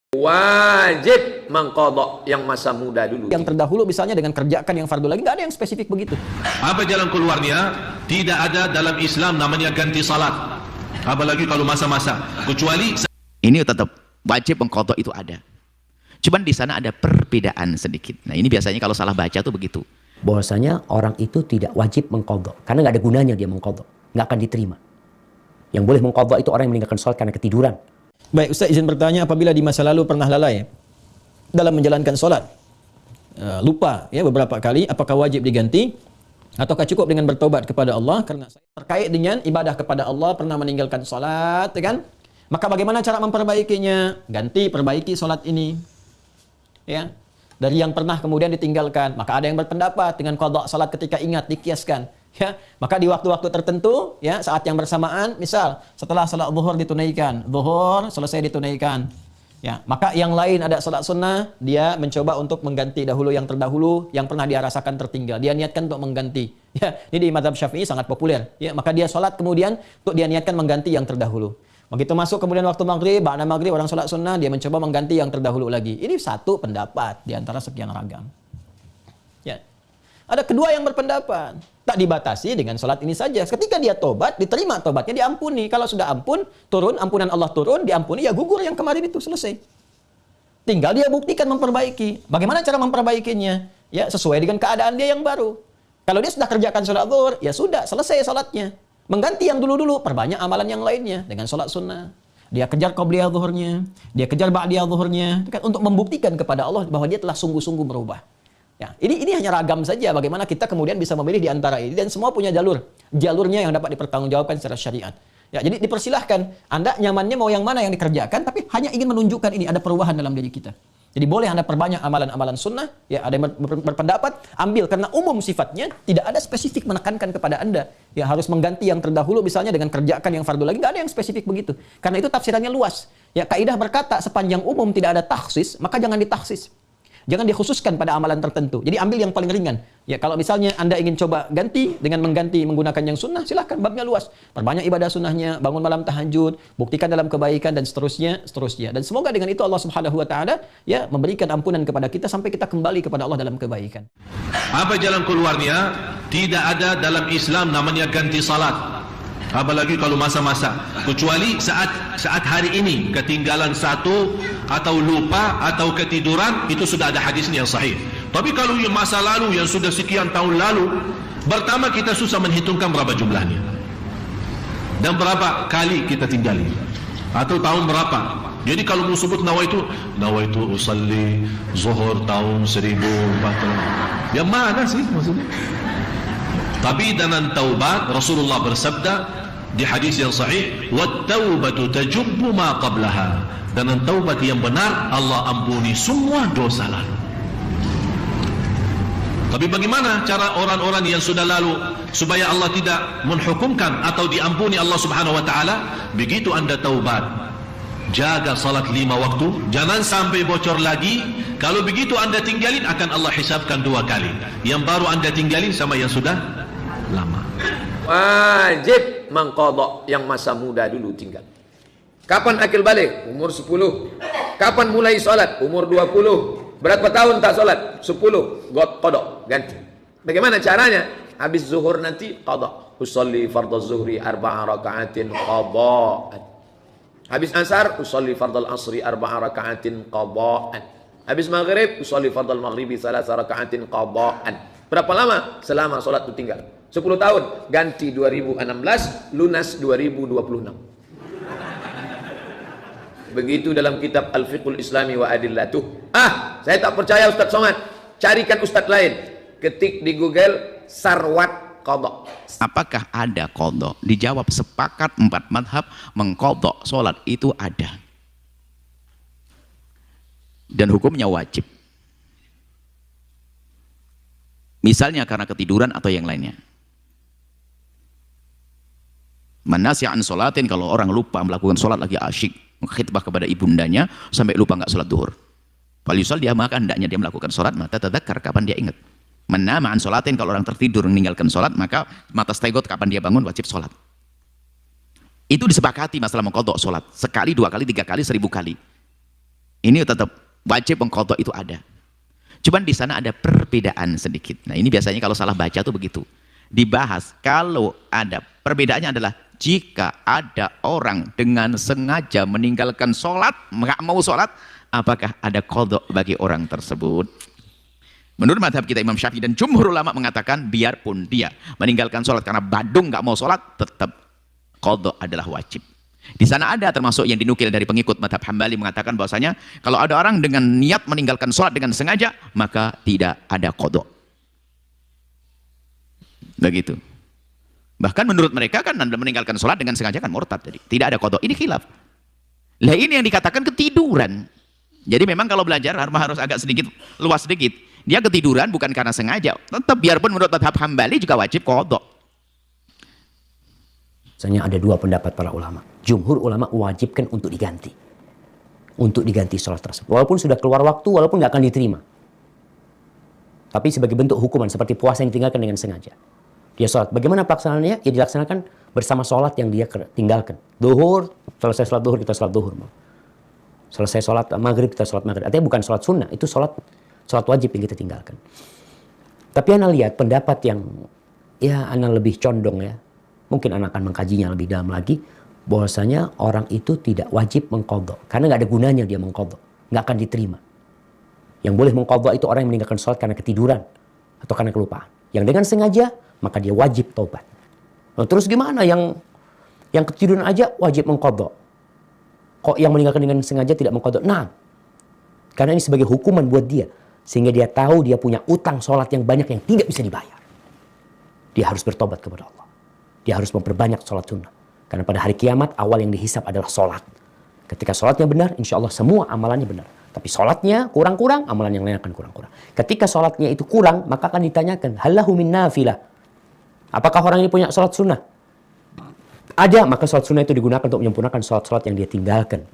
Wajib mengqadha yang masa muda dulu. Yang terdahulu misalnya dengan kerjakan yang fardu lagi, nggak ada yang spesifik begitu. Apa jalan keluarnya? Tidak ada dalam Islam namanya ganti salat. Apalagi kalau masa-masa. Kecuali ini tetap wajib mengqadha itu ada. Cuman di sana ada perbedaan sedikit. Nah ini biasanya kalau salah baca tuh begitu. Bahwasanya orang itu tidak wajib mengqadha karena nggak ada gunanya dia mengqadha, nggak akan diterima. Yang boleh mengqadha itu orang yang meninggalkan sholat karena ketiduran. Baik, Ustaz izin bertanya, apabila di masa lalu pernah lalai dalam menjalankan sholat, lupa ya beberapa kali, apakah wajib diganti ataukah cukup dengan bertobat kepada Allah? Karena saya terkait dengan ibadah kepada Allah pernah meninggalkan sholat, ya kan? Maka bagaimana cara memperbaikinya? Ganti, perbaiki sholat ini, ya. Dari yang pernah kemudian ditinggalkan, maka ada yang berpendapat dengan qadha salat ketika ingat dikiaskan, ya. Maka di waktu-waktu tertentu, ya, saat yang bersamaan, misal setelah salat zuhur ditunaikan, zuhur selesai ditunaikan, ya, maka yang lain ada salat sunnah, dia mencoba untuk mengganti dahulu yang terdahulu yang pernah dia rasakan tertinggal, dia niatkan untuk mengganti, ya. Ini di mazhab Syafi'i sangat populer, ya. Maka dia salat kemudian untuk dia niatkan mengganti yang terdahulu. Begitu masuk kemudian waktu maghrib, ba'da maghrib orang sholat sunnah, dia mencoba mengganti yang terdahulu lagi. Ini satu pendapat di antara sekian ragam. Ya. Ada kedua yang berpendapat, tak dibatasi dengan sholat ini saja. Ketika dia tobat, diterima tobatnya, diampuni. Kalau sudah ampun, turun, ampunan Allah turun, diampuni, ya gugur yang kemarin itu, selesai. Tinggal dia buktikan memperbaiki. Bagaimana cara memperbaikinya? Ya, sesuai dengan keadaan dia yang baru. Kalau dia sudah kerjakan sholat zuhur, ya sudah, selesai sholatnya. Mengganti yang dulu-dulu, perbanyak amalan yang lainnya dengan sholat sunnah. Dia kejar qobliyah zuhurnya, dia kejar ba'diyah zuhurnya, untuk membuktikan kepada Allah bahwa dia telah sungguh-sungguh berubah. Ya, ini hanya ragam saja bagaimana kita kemudian bisa memilih di antara ini, dan semua punya jalurnya yang dapat dipertanggungjawabkan secara syariat. Ya, jadi dipersilahkan, Anda nyamannya mau yang mana yang dikerjakan, tapi hanya ingin menunjukkan ini ada perubahan dalam diri kita. Jadi boleh Anda perbanyak amalan-amalan sunnah, ya, ada yang berpendapat, ambil karena umum sifatnya, tidak ada spesifik menekankan kepada Anda. Ya, harus mengganti yang terdahulu misalnya dengan kerjakan yang fardu lagi, nggak ada yang spesifik begitu. Karena itu tafsirannya luas. Ya, kaidah berkata sepanjang umum tidak ada takhsis, maka jangan ditaksis. Jangan dikhususkan pada amalan tertentu. Jadi ambil yang paling ringan. Ya, kalau misalnya Anda ingin coba ganti dengan mengganti menggunakan yang sunnah, silahkan, babnya luas. Perbanyak ibadah sunnahnya, bangun malam tahajud, buktikan dalam kebaikan dan seterusnya. Dan semoga dengan itu Allah Subhanahu wa taala ya memberikan ampunan kepada kita sampai kita kembali kepada Allah dalam kebaikan. apa jalan keluarnya? Tidak ada dalam Islam namanya ganti salat. Apalagi kalau masa-masa. Kecuali saat hari ini ketinggalan satu atau lupa atau ketiduran, itu sudah ada hadisnya yang sahih. Tapi kalau yang masa lalu yang sudah sekian tahun lalu, pertama kita susah menghitungkan berapa jumlahnya dan berapa kali kita tinggali atau tahun berapa. Jadi kalau mau sebut nawaitu usalli zuhur tahun 1040, yang mana sih maksudnya? Tapi dengan taubat, Rasulullah bersabda di hadis yang sahih, wat-taubatu tajubbu ma qablaha. Dengan taubat yang benar, Allah ampuni semua dosa lalu. Tapi bagaimana cara orang-orang yang sudah lalu supaya Allah tidak menghukumkan atau diampuni Allah Subhanahu wa taala? Begitu Anda taubat, jaga salat 5 waktu, jangan sampai bocor lagi. Kalau begitu Anda tinggalin, akan Allah hisabkan 2 kali. Yang baru Anda tinggalin sama yang sudah lama. Wajib mengqadha yang masa muda dulu tinggal. Kapan akil balik? Umur 10. Kapan mulai salat? Umur 20. Berapa tahun tak salat? 10. Qadha, ganti. Bagaimana caranya? Habis zuhur nanti qadha. Usolli fardhu zuhri 4 raka'atin qadha'an. Habis asar usolli fardhu asri 4 raka'atin qadha'an. Habis maghrib usolli fardhu maghribi 3 raka'atin qadha'an. Berapa lama? Selama salat itu tinggal 10 tahun, ganti 2016, lunas 2026. Begitu dalam kitab Al-Fiqhul Islami wa Adillatuh. Saya tak percaya Ustaz Somad. Carikan Ustaz lain. Ketik di Google sarwat qadha. Apakah ada qadha? Dijawab sepakat 4 madhab mengqadha sholat itu ada. Dan hukumnya wajib. Misalnya karena ketiduran atau yang lainnya. Manasya an sholatin, kalau orang lupa melakukan sholat lagi asyik khitbah kepada ibundanya sampai lupa nggak sholat duhur. Falyusal, dia maka hendaknya dia melakukan sholat mata tadzakkar, kapan dia ingat. Manama an sholatin, kalau orang tertidur meninggalkan sholat maka mata staigot, kapan dia bangun wajib sholat. Itu disepakati masalah mengqadha sholat. Sekali, 2 kali, 3 kali, 1000 kali. Ini tetap wajib mengqadha itu ada. Cuman di sana ada perbedaan sedikit. Nah, ini biasanya kalau salah baca tuh begitu. Dibahas kalau ada perbedaannya adalah jika ada orang dengan sengaja meninggalkan sholat, nggak mau sholat, apakah ada qadha bagi orang tersebut? Menurut madhab kita Imam Syafi'i dan jumhur ulama mengatakan biarpun dia meninggalkan sholat karena badung nggak mau sholat, tetap qadha adalah wajib. Di sana ada termasuk yang dinukil dari pengikut madhab Hambali mengatakan bahwasanya kalau ada orang dengan niat meninggalkan sholat dengan sengaja, maka tidak ada qadha. Begitu. Bahkan menurut mereka kan Anda meninggalkan sholat dengan sengaja kan murtad, jadi tidak ada qadha. Ini khilaf. Lah ini yang dikatakan ketiduran. Jadi memang kalau belajar harus agak sedikit luas sedikit. Dia ketiduran bukan karena sengaja. Tetap biarpun menurut madhab Hambali juga wajib qadha. Misalnya ada dua pendapat para ulama. Jumhur ulama wajibkan untuk diganti. Untuk diganti sholat tersebut. Walaupun sudah keluar waktu, walaupun nggak akan diterima. Tapi sebagai bentuk hukuman seperti puasa yang ditinggalkan dengan sengaja. Dia sholat. Bagaimana pelaksanaannya? Ya dilaksanakan bersama sholat yang dia tinggalkan. Duhur, selesai sholat duhur, kita sholat duhur. Selesai sholat maghrib, kita sholat maghrib. Artinya bukan sholat sunnah, itu sholat wajib yang kita tinggalkan. Tapi Ana lihat pendapat yang ya Ana lebih condong ya. Mungkin Ana akan mengkajinya lebih dalam lagi. Bahwasanya orang itu tidak wajib mengqadha. Karena nggak ada gunanya dia mengqadha. Nggak akan diterima. Yang boleh mengqadha itu orang yang meninggalkan sholat karena ketiduran. Atau karena kelupaan. Yang dengan sengaja, maka dia wajib taubat. Nah, terus gimana yang ketiduran aja wajib mengqadha? Kok yang meninggalkan dengan sengaja tidak mengqadha? Nah, karena ini sebagai hukuman buat dia. Sehingga dia tahu dia punya utang sholat yang banyak yang tidak bisa dibayar. Dia harus bertobat kepada Allah. Dia harus memperbanyak sholat sunnah. Karena pada hari kiamat awal yang dihisap adalah sholat. Ketika sholatnya benar, insya Allah semua amalannya benar. Tapi sholatnya kurang-kurang, amalan yang lain akan kurang-kurang. Ketika sholatnya itu kurang, maka akan ditanyakan, halahu min nafilah. Apakah orang ini punya sholat sunnah? Ada, maka sholat sunnah itu digunakan untuk menyempurnakan sholat-sholat yang dia tinggalkan.